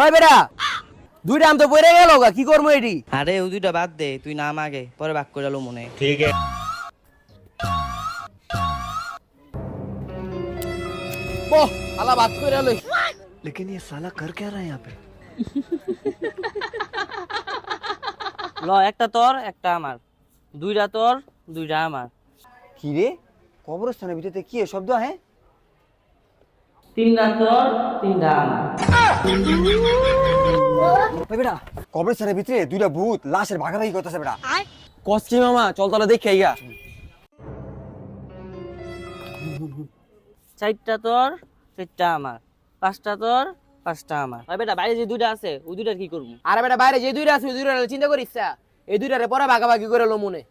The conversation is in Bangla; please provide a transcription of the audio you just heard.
ওই বেটা দুইটা আম তো পড়ে গেল গা, কি করবো এটি? আরে ওই দুইটা বাদ দে, তুই নাম আগে, পরে বাক করে লো মনে। বহ আলা বাদ করে লই। लेकिन ये साला कर क्या रहा है यहाँ पे? ল, একটা তোর একটা আমার, দুইটা তোর দুইটা আমার, কি রে কবরস্থানের ভিতরে কি শব্দ है? তিনটা তোর তিনটা আমার। ওই বেটা কবরস্থানের ভিতরে দুইটা ভূত লাশের ভাগাভাগি করতেছে বেটা। কস কি মামা, চল তাহলে দেখে আইগা। চারটা তোর চারটা আমার, পাঁচটা তোর পাঁচটা আমার। ওই বেটা বাইরে যে দুইটা আছে ওই দুইটার কি করবো? আরে বেটা বাইরে যে দুইটা আছে ওই দুইটা চিন্তা করিস, এই দুইটারে পরে ভাগাভাগি করে লো মনে।